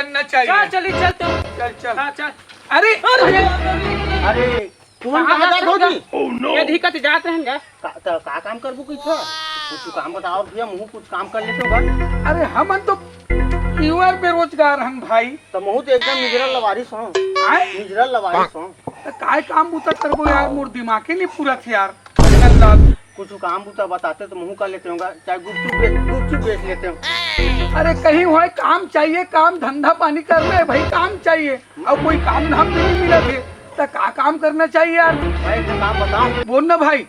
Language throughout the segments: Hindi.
करना चाहिए। चल चली चल तो चल चल। हाँ चल। अरे अरे तुम कहाँ जात होगी? ये दिक्कत जात रहेंगे। का काम करबू कुछ कुछ काम बताओ भैया, मुँह कुछ काम कर लेते होगा। अरे हमन तो युवा बेरोजगार हम भाई। तो मुँह तो एकदम निजरल लवारिस हो। निजरल लवारिस हो। काय काम बुता करबो यार, मोर दिमाग ही नहीं पूरा थे यार। कुछ काम बुता बताते तो मुँह कर लेते होगा, चाहे गुपचुप बेच लेते हो। अरे कहीं हुआ काम चाहिए, काम धंधा पानी कर रहे भाई, काम चाहिए। अब कोई काम धाम भी नहीं मिला थे तो का काम करना चाहिए यार। भाई तो काम बताओ। बोल ना भाई।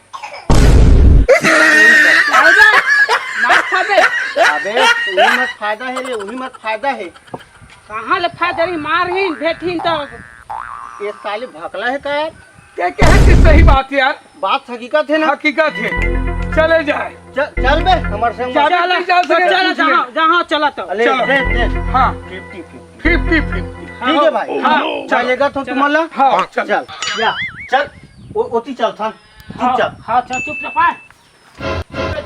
अबे वही मत फायदा है रे, वही मत फायदा है। कहाँ ले फायदा रही, मार ही भेटिन तो ये साले भकला है का यार। क्या कहे कि सही बात है यार, बात हकीकत है ना। हकीकत है। चले जाए चल बे हमारे संग। चल जहाँ चला तो चलो। हाँ 50-50 ठीक है भाई। हाँ चलेगा तो तुम्हारा। हाँ चल चल या चल ओती चल था चुपचाप। हाँ चल चुपचाप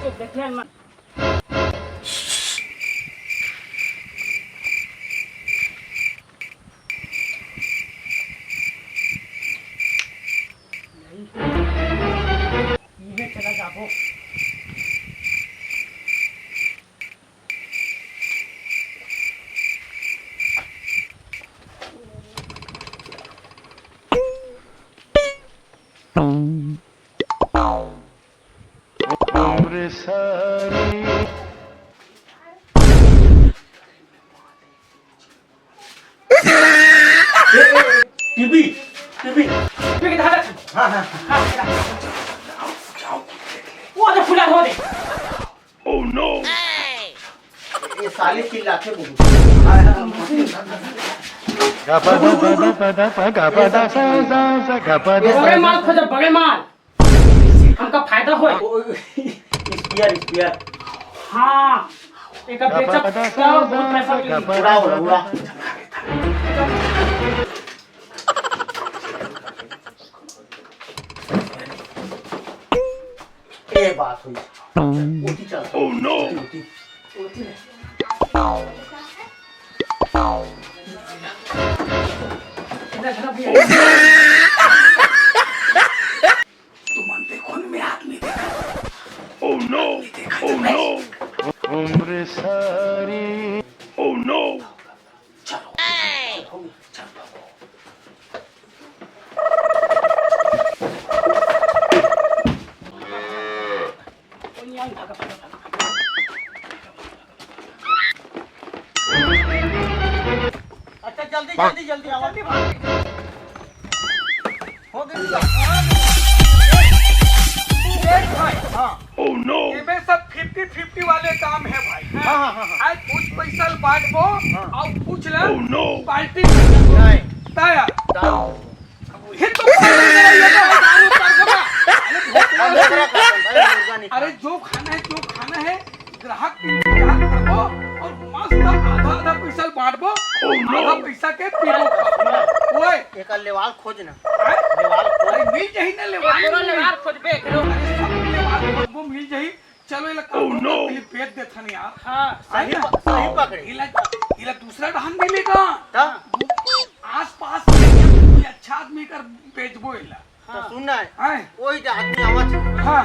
चुप देखिए मत। ये चला जाबो। टीवी टीवी हाँ वो तो फुला हो दे। ये साले चिल्लाते बहुत। बड़े माल खोजो, बड़े माल हमका फायदा हो। स्पीयर हाँ एक बेचा बहुत पैसा मिलेगा। उड़ा ये बात हुई। ओटी चल। Oh no. तुम देखो में आदमी देखा। Oh no! Oh no! उम्र सारी Oh no! अच्छा जल्दी आओ। हो गई। हाँ Oh no! ये सब 50-50 वाले काम है भाई। हाँ आज कुछ पैसा बांटबो और कुछ ले Oh no! पार्टी करबो। नहीं ताया दारू ये तो दारू अरे जो खाना है ग्राहक इंतजार करबो और मस्त आधा पैसा बांटबो, आधा पैसा के पीबो। ओए एक लेवाल खोज ना। अरे मिल जाही ना लेवार खोजबे करो। वो मिल जाही। चलो ये पहले पेट दे थन यार। हाँ सही पकड़े। इला दूसरा ढंग मिलेगा। आस-पास कोई अच्छा आदमी कर बेचबो इला। तो सुनना है हां वही आदमी आवत। हां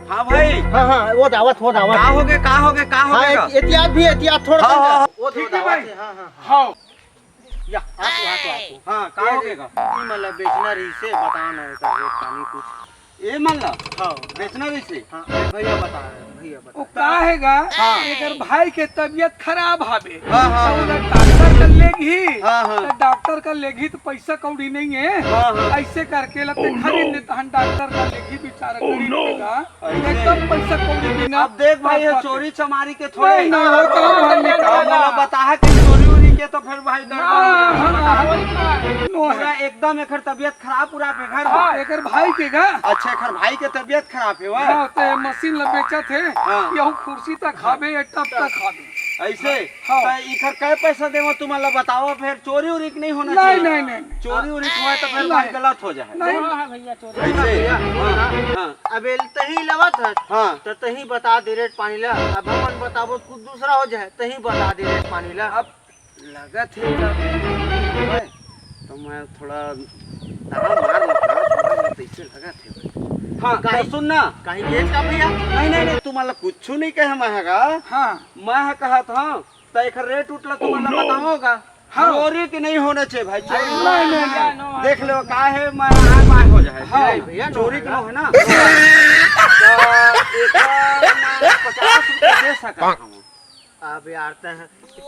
हाँ भाई हाँ वो दावत का होगे एहतियात भी एहतियात थोड़ा हाँ, वो ठीक है दावत भाई। है। हाँ हाँ या आप हाँ का होगेगा ये मतलब बेचना रही से बताना है का रेट पानी कुछ। ये मान ला हाँ बेचना वैसे हाँ भैया बता रहे हैं, भैया वो बता। काहेगा अगर भाई के तबीयत खराब हावे हाँ, तो डॉक्टर कर लेगी। हाँ। तो डॉक्टर कर लेगी तो पैसा कौड़ी नहीं है। हाँ। ऐसे करके लगते खरीद लेता हम डॉक्टर कर लेगी बेचारा गरीब no! का ऐसे? एकदम पैसा कौड़ी बिना। अब देख भाई ये चोरी चमारी के थोड़े नहीं, नहीं, वो काम हम नहीं करेगा। बता है कि चोरी उरी के तो फिर भाई नो पूरा है। एकदम एकर तबियत खराब पूरा पे घर हाँ एकर भाई के गा। अच्छा एकर भाई के तबियत खराब है वह हाँ तो मशीन ला बेचा थे। हाँ। यहू कुर्सी तक खावे या टप तक खावे। ऐसे हाँ। तो इखर कै पैसा देवो तुम्हारा बताओ फिर चोरी उरी नहीं होना नहीं, चाहिए। नहीं, नहीं। चोरी उरी हुआ तो फिर नहीं। भाई गलत हो जाए नहीं भैया चोरी ऐसे भैया हाँ अब तही लवत है हाँ तो तही बता दे रेट पानी ला। अब हम बताबो कुछ दूसरा हो जाए तही बता दे रेट पानी ला। अब लगा थे भाई, तो मैं थोड़ा तारा मार लगा तो इससे लगा थे। हाँ कहीं- तो सुन ना, कहीं बेच का भैया? नहीं तुम्हारा कुछ नहीं कहे मैं का। हाँ मैं कहा था तो एक रेट उठला तुम्हारा बताओगा। हाँ। चोरी की नहीं होना चाहिए भाई, चोरी नहीं। देख लो का है मैं आए हो जाए। हाँ, नहीं भैया चोरी की है ना। तो एक मैं 50 रुपया दे सका हूँ। अब यार तो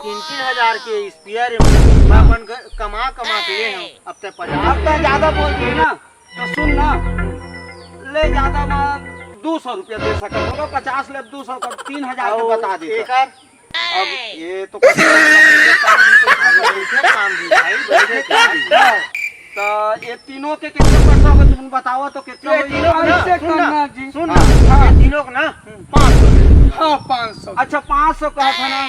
3-3 हजार के स्पेयर मैं अपन कमा के ले हूँ। अब तो 50 अब तो ज्यादा बोल दिए ना, तो सुन ना, ले ज्यादा मैं 200 रुपया दे सका होगा। 50 ले 200 का 3000 के बता दी। एक और अब ये तो काम दी भाई, बैठे काम दी। तो ये तीनों के कितने पैसा होगा तुम बताओ तो कितना ये तीनों होगा? ना, ऐसे सुन ना, करना जी। सुन हाँ, ना, हाँ। ये तीनों को ना 500 दे। हाँ 500। अच्छा 500 कहा था ना,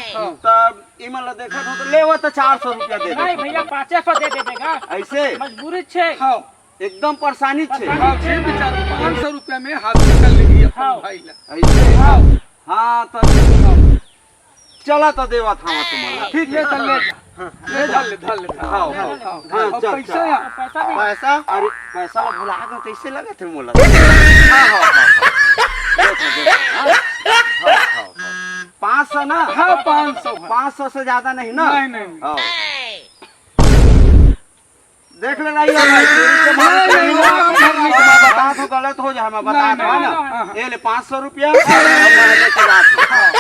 तब इमल देखा था तो ले वो तो 400 रुपया दे नहीं दे। भैया 500 दे देगा। ऐसे मजबूरी छे। हाँ एकदम परेशानी छे। हाँ जी बेचारा 500 रुपया में हाथ निकल लेगी अपन हाँ। भाई ला। ऐसे हाँ हाँ तो चला तो देवा था तुम्हारा। ठीक है चल ले जा। ले जा ले धर ले धर। हाँ, हाँ, हाँ, हाँ। हाँ, और चल, पैसा चल। यहाँ। पैसा भी पैसा अरे पैसा ला भुला गए तो इससे लगे थे मोला। हाँ हाँ हाँ देखो 500 ना। हाँ 500 500 से ज्यादा नहीं ना। नहीं। हाँ। देख ले रही हो भाई, चोरी के माल नहीं, नहीं, मैं नहीं, बता तो गलत हो जाए, मैं बता दूँ है ना। ये ले 500 रुपया और मैं लेके जाता हूँ।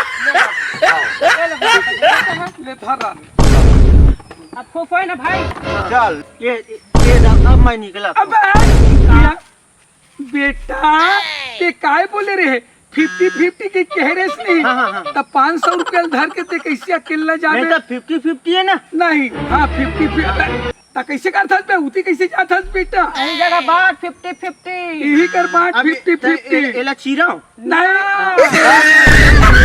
ले धर आ। अब फूफो है ना भाई। चल ये अब मैं निकला। अब बेटा ते काय बोले रहे 50-50 के चेहरे से नहीं। हाँ, हाँ, हाँ। तब 500 रुपया धर के ते कैसे अकेला जावे? नहीं तो 50-50 है ना। नहीं हाँ 50-50 ता कैसे करता था उती कैसे जाता बेटा? यही जगह बात 50-50। यही कर बात अभी 50-50 एला चीरा हूँ। नहीं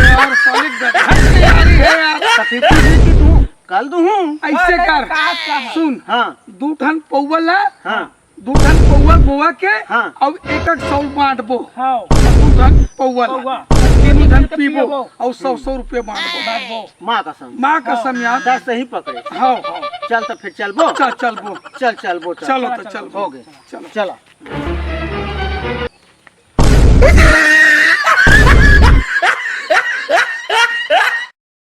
यार सॉलिड गधा तैयारी है यार। 50-50 तू कल दू हूँ। ऐसे कर का सुन हाँ 2 ठन पौवा ला, हाँ 2 ठन पौवा गोवा के हाँ। और 1 सौ बांटबो। हाँ 2 ठन पौवा ला, पौवा। 3 ठन पीबो। पीबो और 100 रुपया बांटबो। माँ कसम माँ कसम यार। दस सही पकड़े। हाँ चल तो फिर चलबो। चल चल वो चल बो चलो तो चल हो गए चलो चला।